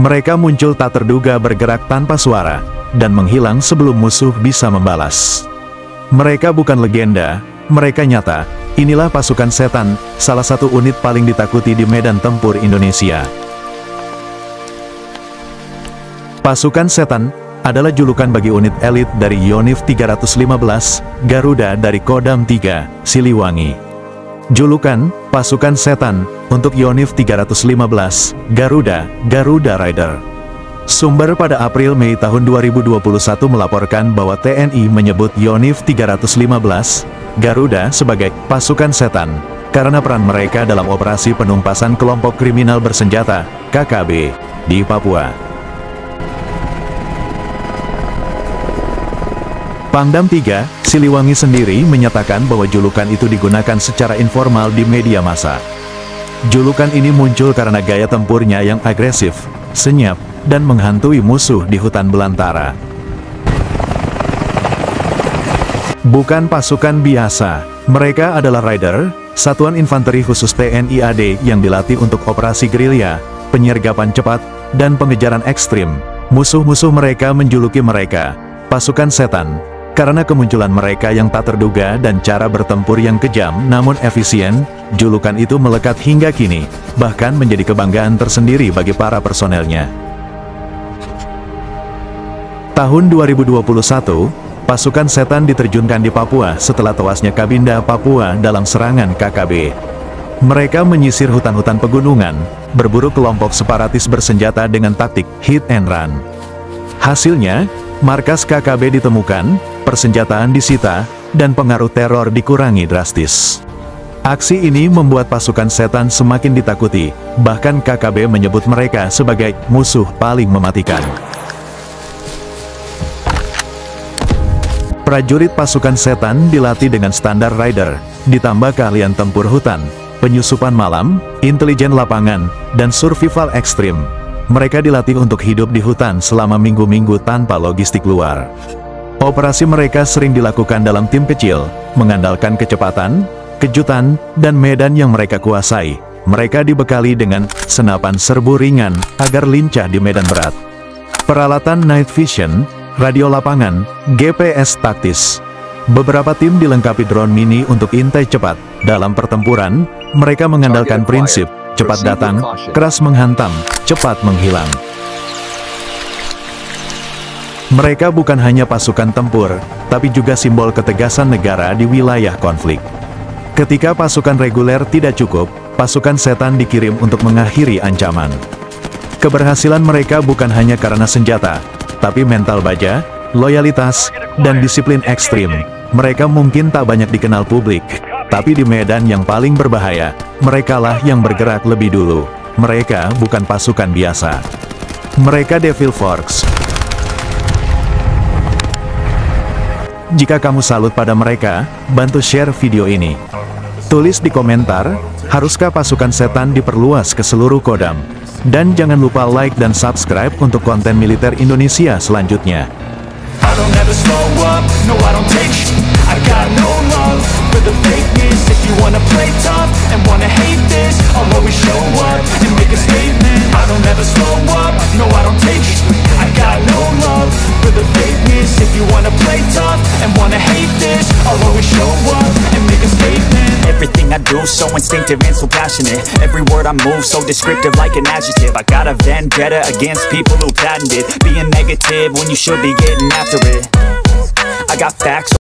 Mereka muncul tak terduga, bergerak tanpa suara, dan menghilang sebelum musuh bisa membalas. Mereka bukan legenda, mereka nyata. Inilah pasukan setan, salah satu unit paling ditakuti di medan tempur Indonesia. Pasukan setan adalah julukan bagi unit elit dari Yonif 315, Garuda dari Kodam 3, Siliwangi. Julukan, pasukan setan, untuk Yonif 315, Garuda, Garuda Rider. Sumber pada April-Mei tahun 2021 melaporkan bahwa TNI menyebut Yonif 315, Garuda sebagai pasukan setan, karena peran mereka dalam operasi penumpasan kelompok kriminal bersenjata, KKB, di Papua. Pangdam 3, Siliwangi sendiri menyatakan bahwa julukan itu digunakan secara informal di media massa. Julukan ini muncul karena gaya tempurnya yang agresif, senyap, dan menghantui musuh di hutan belantara. Bukan pasukan biasa, mereka adalah Rider, satuan infanteri khusus TNI AD yang dilatih untuk operasi gerilya, penyergapan cepat, dan pengejaran ekstrim. Musuh-musuh mereka menjuluki mereka pasukan setan, karena kemunculan mereka yang tak terduga dan cara bertempur yang kejam namun efisien. Julukan itu melekat hingga kini, bahkan menjadi kebanggaan tersendiri bagi para personelnya. Tahun 2021, pasukan setan diterjunkan di Papua setelah tewasnya Kabinda Papua dalam serangan KKB. Mereka menyisir hutan-hutan pegunungan, berburu kelompok separatis bersenjata dengan taktik hit and run. Hasilnya, markas KKB ditemukan, persenjataan disita, dan pengaruh teror dikurangi drastis. Aksi ini membuat pasukan setan semakin ditakuti, bahkan KKB menyebut mereka sebagai musuh paling mematikan. Prajurit pasukan setan dilatih dengan standar Rider, ditambah keahlian tempur hutan, penyusupan malam, intelijen lapangan, dan survival ekstrim. Mereka dilatih untuk hidup di hutan selama minggu-minggu tanpa logistik luar. Operasi mereka sering dilakukan dalam tim kecil, mengandalkan kecepatan, kejutan, dan medan yang mereka kuasai. Mereka dibekali dengan senapan serbu ringan agar lincah di medan berat. Peralatan night vision, radio lapangan, GPS taktis. Beberapa tim dilengkapi drone mini untuk intai cepat. Dalam pertempuran, mereka mengandalkan prinsip cepat datang, keras menghantam, cepat menghilang. Mereka bukan hanya pasukan tempur, tapi juga simbol ketegasan negara di wilayah konflik. Ketika pasukan reguler tidak cukup, pasukan setan dikirim untuk mengakhiri ancaman. Keberhasilan mereka bukan hanya karena senjata, tapi mental baja, loyalitas, dan disiplin ekstrim. Mereka mungkin tak banyak dikenal publik, tapi di medan yang paling berbahaya, merekalah yang bergerak lebih dulu. Mereka bukan pasukan biasa. Mereka Devil Force. Jika kamu salut pada mereka, bantu share video ini. Tulis di komentar, haruskah pasukan setan diperluas ke seluruh Kodam? Dan jangan lupa like dan subscribe untuk konten militer Indonesia selanjutnya. I don't ever slow up, no I don't take shit. I got no love for the fakeness. If you wanna play tough and wanna hate this, I'll always show up and make a statement. I don't ever slow up, no I don't take shit. I got no love for the fakeness. If you wanna play tough and wanna hate this, I'll always show up and make a statement. Everything I do so instinctive and so passionate. Every word I move so descriptive like an adjective. I got a vendetta against people who patented being negative when you should be getting after it. I got facts.